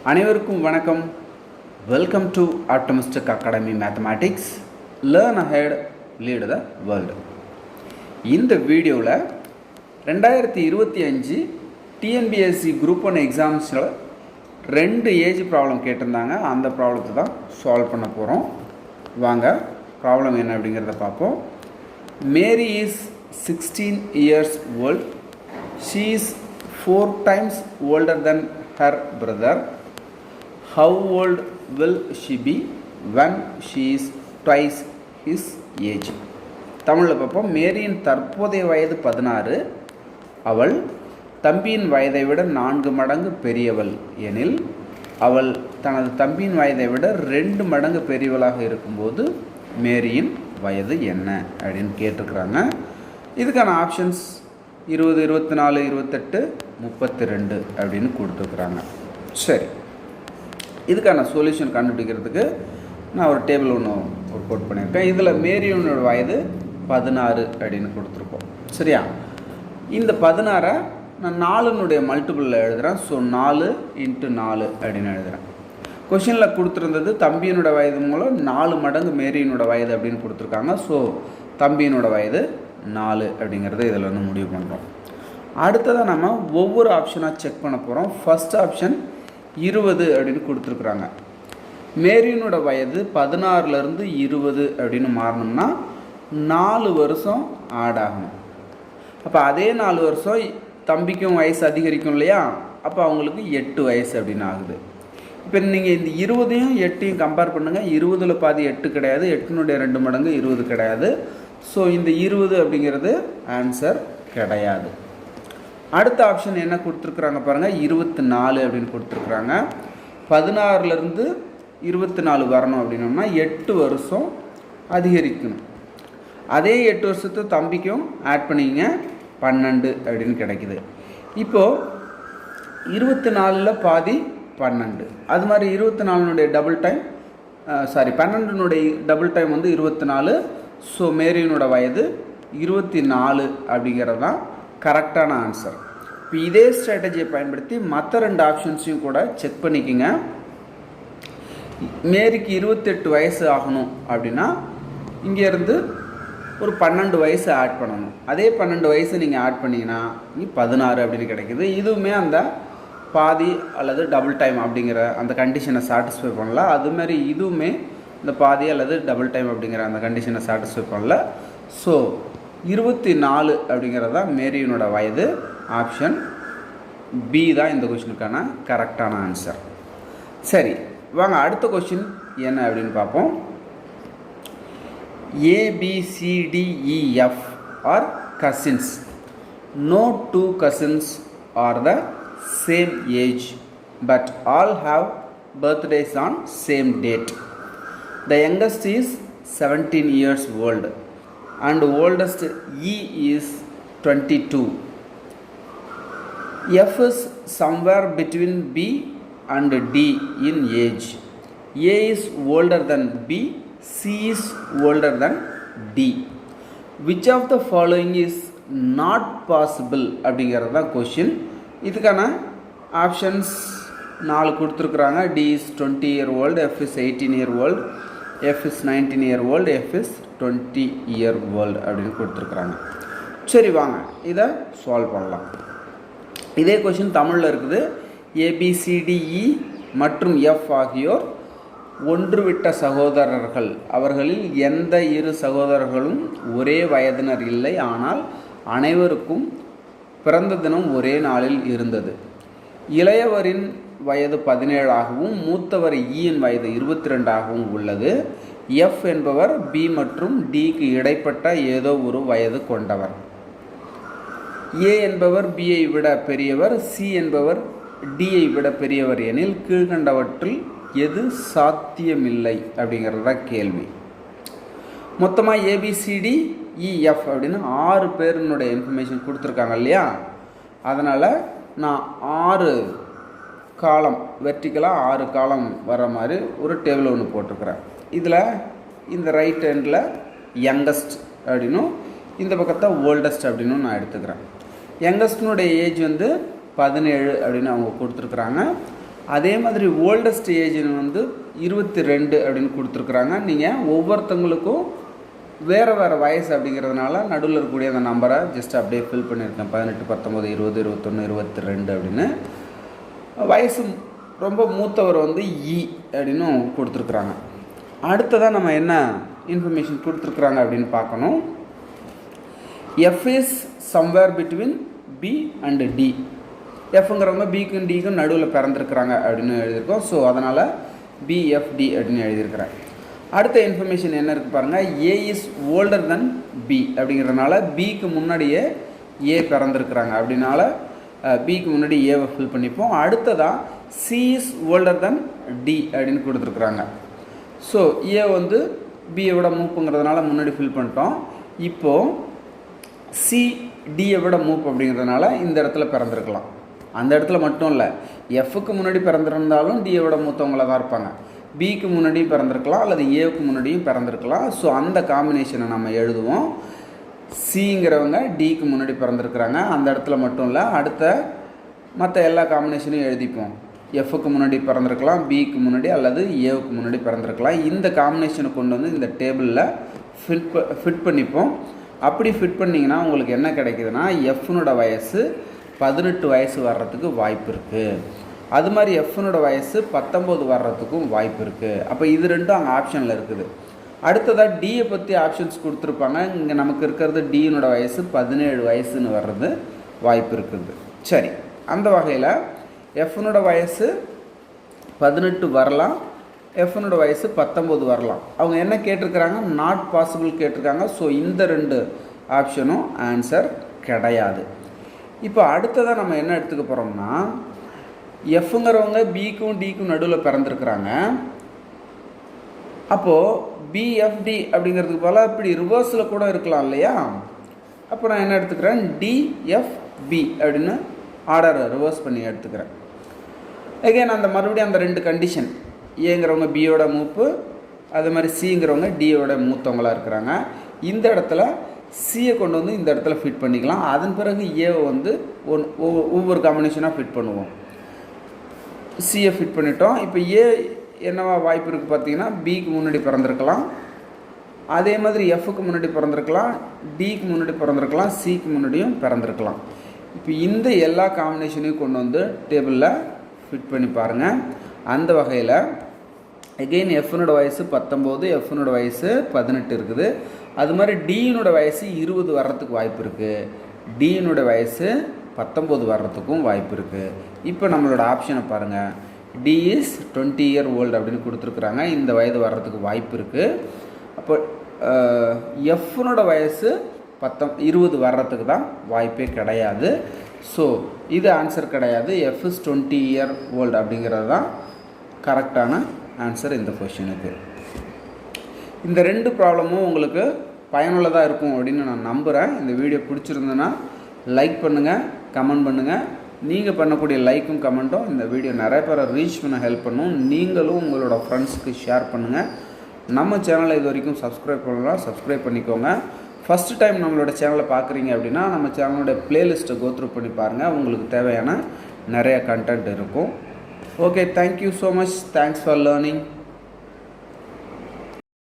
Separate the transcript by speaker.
Speaker 1: அனைவருக்கும் வணக்கம். Welcome to optimistic academy mathematics. Learn ahead, lead the world. இந்த வீடியோவில் 2025 டிஎன்பிஎஸ்சி குரூப் 1 எக்ஸாம்ஸில் 2 ஏஜ் ப்ராப்ளம் கேட்டிருந்தாங்க. அந்த ப்ராப்ளத்தை தான் சால்வ் பண்ண போகிறோம். வாங்க ப்ராப்ளம் என்ன அப்படிங்கிறத பார்ப்போம். Mary is 16 years old. She is 4 times older than her brother. How old will she be when she is twice his age? தமிழில் பார்ப்போம். மேரியின் தற்போதைய வயது 16. அவள் தம்பியின் வயதை விட 4 மடங்கு பெரியவள் எனில் அவள் தனது தம்பியின் வயதை விட 2 மடங்கு பெரியவளாக இருக்கும்போது மேரியின் வயது என்ன அப்படின்னு கேட்டிருக்கிறாங்க. இதுக்கான ஆப்ஷன்ஸ் 20, 24, 28, 32 அப்படின்னு கொடுத்துருக்குறாங்க. சரி, இதுக்கான சொல்யூஷன் கண்டுபிடிக்கிறதுக்கு நான் ஒரு டேபிள் ஒன்று கோட் பண்ணியிருக்கேன். இதில் மேரியோனோட வயது 16 அப்படின்னு கொடுத்துருக்கோம். சரியா? இந்த 16 நான் 4னுடைய மல்டிபிளில் எழுதுகிறேன். ஸோ 4 × 4 அப்படின்னு எழுதுகிறேன். கொஷினில் கொடுத்துருந்தது தம்பியினோட வயது மூலம் 4 மடங்கு மேரியினோட வயது அப்படின்னு கொடுத்துருக்காங்க. ஸோ தம்பியினோட வயது 4 அப்படிங்கிறத இதில் வந்து முடிவு பண்ணுறோம். அடுத்ததாக நம்ம ஒவ்வொரு ஆப்ஷனாக செக் பண்ண போகிறோம். ஃபஸ்ட் ஆப்ஷன் 20 அப்படின்னு கொடுத்துருக்குறாங்க. மேரியினோட வயது 16லேருந்து 20 அப்படின்னு மாறணும்னா 4 வருஷம் ஆட் ஆகணும். அப்போ அதே 4 வருஷம் தம்பிக்கும் வயசு அதிகரிக்கும் இல்லையா? அப்போ அவங்களுக்கு 8 வயசு அப்படின்னு ஆகுது. இப்போ நீங்கள் இந்த 20யும் 8யும் கம்பேர் பண்ணுங்கள். 20ல் பாதி 8 கிடையாது, 8னுடைய 2 மடங்கு 20 கிடையாது. ஸோ இந்த 20 அப்படிங்கிறது ஆன்சர் கிடையாது. அடுத்த ஆப்ஷன் என்ன கொடுத்துருக்குறாங்க பாருங்கள், 24 அப்படின்னு கொடுத்துருக்குறாங்க. 16லேருந்து 24 வரணும் அப்படின்னோம்னா 8 வருஷம் அதிகரிக்கணும். அதே 8 வருஷத்து தம்பிக்கும் ஆட் பண்ணிங்க, 12 அப்படின்னு கிடைக்குது. இப்போது 24ல் பாதி 12, அது மாதிரி 24னுடைய டபுள் டைம் 12னுடைய டபுள் டைம் வந்து 24. ஸோ மேரியினோட வயது 24 அப்படிங்கிறது தான் கரெக்டான ஆன்சர். இப்போ இதே ஸ்ட்ராட்டஜியை பயன்படுத்தி மற்ற 2 ஆப்ஷன்ஸையும் கூட செக் பண்ணிக்கோங்க. மேரிக்கு 28 வயசு ஆகணும் அப்படின்னா இங்கேருந்து ஒரு 12 வயசு ஆட் பண்ணணும். அதே 12 வயசு நீங்கள் ஆட் பண்ணிங்கன்னா இங்கே 16 அப்படின்னு கிடைக்கிது. இதுவுமே அந்த பாதி அல்லது டபுள் டைம் அப்படிங்கிற அந்த கண்டிஷனை சாட்டிஸ்ஃபை பண்ணல. அதுமாரி இதுவுமே இந்த பாதி அல்லது டபுள் டைம் அப்படிங்கிற அந்த கண்டிஷனை சாட்டிஸ்ஃபை பண்ணல. ஸோ 24 அப்படிங்கிறது தான் மேரியினோட வயது. ஆப்ஷன் பி தான் இந்த கொஷினுக்கான கரெக்டான ஆன்சர். சரி, வாங்க அடுத்த கொஷின் என்ன அப்படின்னு பார்ப்போம். ABCDEF are cousins. No 2 cousins are the same age but all have birthdays on same date. The youngest is 17 years old and oldest E is 22. F is somewhere between B and D in age. A is older than B, C is older than D. Which of the following is not possible அப்படிங்கிறது தான் question. இதுக்கான options 4 கொடுத்துருக்குறாங்க. D is 20 year old, F is 18 year old, F is 19 year old, F is 20 year old அப்படின்னு கொடுத்துருக்குறாங்க. சரி, வாங்க இதை solve பண்ணலாம். இதே கொஷின் தமிழில் இருக்குது. ABCDE மற்றும் F ஆகியோர் ஒன்று விட்ட சகோதரர்கள். அவர்களில் எந்த 2 சகோதரர்களும் ஒரே வயதினர் இல்லை, ஆனால் அனைவருக்கும் பிறந்த தினம் ஒரே நாளில் இருந்தது. இளையவரின் வயது 17 ஆகவும் மூத்தவர் ஈயின் வயது 22 ஆகவும் உள்ளது. எஃப் என்பவர் பி மற்றும் டிக்கு இடைப்பட்ட ஏதோ ஒரு வயது கொண்டவர். ஏ என்பவர் பியை விட பெரியவர், சி என்பவர் டியை விட பெரியவர் எனில் கீழ்கண்டவற்றில் எது சாத்தியமில்லை அப்படிங்கிறது தான் கேள்வி. மொத்தமாக ABCDEF அப்படின்னு 6 பேருனுடைய இன்ஃபர்மேஷன் கொடுத்துருக்காங்க இல்லையா? அதனால் நான் 6 காலம் வெர்டிக்கலாக 6 காலம் வர மாதிரி ஒரு டேபிள் ஒன்று போட்டிருக்கிறேன். இதில் இந்த ரைட் ஹேண்டில் யங்கஸ்ட் அப்படின்னும் இந்த பக்கத்தை ஓல்டஸ்ட் அப்படின்னு நான் எடுத்துக்கிறேன். யங்கஸ்டினுடைய ஏஜ் வந்து 17 அப்படின்னு அவங்க கொடுத்துருக்குறாங்க. அதே மாதிரி ஓல்டஸ்ட் ஏஜ்னு வந்து 22 அப்படின்னு கொடுத்துருக்குறாங்க. நீங்கள் ஒவ்வொருத்தவங்களுக்கும் வேறு வேறு வயசு அப்படிங்கிறதுனால நடுவில் இருக்கக்கூடிய அந்த நம்பரை ஜஸ்ட் அப்படியே ஃபில் பண்ணியிருக்கேன். 18, 19, 20, 21, 22 அப்படின்னு. வயசு ரொம்ப மூத்தவர் வந்து அப்படின்னு கொடுத்துருக்குறாங்க. அடுத்ததாக நம்ம என்ன இன்ஃபர்மேஷன் கொடுத்துருக்குறாங்க அப்படின்னு பார்க்கணும். F is somewhere between B and D. எஃப்ங்கிறவங்க பிக்கும் டிக்கும் நடுவில் பிறந்திருக்கிறாங்க அப்படின்னு எழுதியிருக்கோம். ஸோ அதனால் BFD அப்படின்னு எழுதியிருக்கிறேன். அடுத்த இன்ஃபர்மேஷன் என்ன இருக்குது பாருங்கள். A is older than B அப்படிங்கிறதுனால பிக்கு முன்னாடியே ஏ பிறந்திருக்கிறாங்க. அப்படின்னால பிக்கு முன்னாடி ஏவை ஃபில் பண்ணிப்போம். அடுத்ததாக C is older than D அப்படின்னு கொடுத்துருக்குறாங்க. ஸோ ஏ வந்து பியை விட மூப்புங்கிறதுனால முன்னாடி ஃபில் பண்ணிட்டோம். இப்போது சி டியை விட மூப் அப்படிங்கிறதுனால இந்த இடத்துல பிறந்திருக்கலாம். அந்த இடத்துல மட்டும் இல்லை, எஃப்க்கு முன்னாடி பிறந்திருந்தாலும் டியை விட மூத்தவங்களாக தான் இருப்பாங்க. பிக்கு முன்னாடியும் பிறந்திருக்கலாம் அல்லது ஏவுக்கு முன்னாடியும் பிறந்திருக்கலாம். ஸோ அந்த காம்பினேஷனை நம்ம எழுதுவோம். சிங்கிறவங்க டிக்கு முன்னாடி பிறந்திருக்கிறாங்க, அந்த இடத்துல மட்டும் இல்லை, அடுத்த மற்ற எல்லா காம்பினேஷனையும் எழுதிப்போம். எஃப்க்கு முன்னாடி பிறந்திருக்கலாம், பிக்கு முன்னாடி அல்லது ஏவுக்கு முன்னாடி பிறந்திருக்கலாம். இந்த காம்பினேஷனை கொண்டு வந்து இந்த டேபிளில் ஃபிட் பண்ணிப்போம். அப்படி ஃபிட் பண்ணிங்கன்னா உங்களுக்கு என்ன கிடைக்குதுன்னா, எஃப்னோட வயசு 18 வயசு வர்றதுக்கு வாய்ப்பு இருக்குது. அது மாதிரி எஃப்னோட வயசு 19 வர்றதுக்கும் வாய்ப்பு இருக்குது. அப்போ இது ரெண்டும் அங்கே ஆப்ஷனில் இருக்குது. அடுத்ததாக டியை பற்றி ஆப்ஷன்ஸ் கொடுத்துருப்பாங்க. இங்கே நமக்கு இருக்கிறது டியினோட வயசு 17 வயசுன்னு வர்றது வாய்ப்பு இருக்குது. சரி, அந்த வகையில் எஃப்னோட வயசு 18 வரலாம், எஃப்னோட வயசு 19 வரலாம். அவங்க என்ன கேட்டிருக்கிறாங்க, நாட் பாசிபிள் கேட்டிருக்காங்க. ஸோ இந்த ரெண்டு ஆப்ஷனும் ஆன்சர் கிடையாது. இப்போ அடுத்ததாக நம்ம என்ன எடுத்துக்க போகிறோம்னா, எஃப்ங்கிறவங்க பிக்கும் டிக்கும் நடுவில் பிறந்திருக்கிறாங்க. அப்போது BFD அப்படிங்கிறதுக்கு போல் இப்படி ரிவர்ஸில் கூட இருக்கலாம் இல்லையா? அப்போ நான் என்ன எடுத்துக்கிறேன், DFB அப்படின்னு ஆர்டரை ரிவர்ஸ் பண்ணி எடுத்துக்கிறேன். அகைன் அந்த மறுபடியும் அந்த ரெண்டு கண்டிஷன், ஏங்கிறவங்க பியோட மூப்பு, அது மாதிரி சிங்கிறவங்க டியோட மூத்தவங்களாக இருக்கிறாங்க. இந்த இடத்துல சியை கொண்டு வந்து இந்த இடத்துல ஃபிட் பண்ணிக்கலாம். அதன் பிறகு ஏவை வந்து ஒவ்வொரு காம்பினேஷனாக ஃபிட் பண்ணுவோம். சியை ஃபிட் பண்ணிட்டோம். இப்போ ஏ என்னவா வாய்ப்பு இருக்குது பார்த்தீங்கன்னா, பிக்கு முன்னாடி பிறந்திருக்கலாம், அதே மாதிரி எஃப்க்கு முன்னாடி பிறந்திருக்கலாம், டிக்கு முன்னாடி பிறந்திருக்கலாம், சிக்கு முன்னாடியும் பிறந்திருக்கலாம். இப்போ இந்த எல்லா காம்பினேஷனையும் கொண்டு வந்து டேபிளில் ஃபிட் பண்ணி பாருங்கள். அந்த வகையில் எகெயின் எஃப்னோட வயசு 19, எஃப்னோட வயசு 18 இருக்குது. அது மாதிரி டியினோட வயசு 20 வர்றதுக்கு வாய்ப்பு இருக்குது, டியினோட வயசு 19 வர்றதுக்கும் வாய்ப்பு இருக்குது. இப்போ நம்மளோட ஆப்ஷனை பாருங்கள். டி இஸ் 20 year old அப்படின்னு கொடுத்துருக்குறாங்க. இந்த வயது வர்றதுக்கு வாய்ப்பு இருக்குது. அப்போ எஃப்னோட வயசு 20 வர்றதுக்கு தான் வாய்ப்பே கிடையாது. ஸோ இது ஆன்சர் கிடையாது. எஃப் இஸ் 20 year old அப்படிங்கிறது தான் கரெக்டான ஆன்சர் இந்த கொஷினுக்கு. இந்த ரெண்டு ப்ராப்ளமும் உங்களுக்கு பயனுள்ளதாக இருக்கும் அப்படின்னு நான் நம்புகிறேன். இந்த வீடியோ பிடிச்சிருந்ததுன்னா லைக் பண்ணுங்கள், கமெண்ட் பண்ணுங்கள். நீங்கள் பண்ணக்கூடிய லைக்கும் கமெண்ட்டும் இந்த வீடியோ நிறைய பேரை ரீச் பண்ண ஹெல்ப் பண்ணும். நீங்களும் உங்களோட ஃப்ரெண்ட்ஸுக்கு ஷேர் பண்ணுங்கள். நம்ம சேனலை இது வரைக்கும் சப்ஸ்கிரைப் பண்ணலாம், சப்ஸ்கிரைப் பண்ணிக்கோங்க. ஃபஸ்ட்டு டைம் நம்மளோட சேனலை பார்க்குறீங்க அப்படின்னா நம்ம சேனலோட ப்ளேலிஸ்ட்டை கோத்ரூ பண்ணி பாருங்கள். உங்களுக்கு தேவையான நிறைய கண்டென்ட் இருக்கும். Okay, thank you so much. Thanks for learning.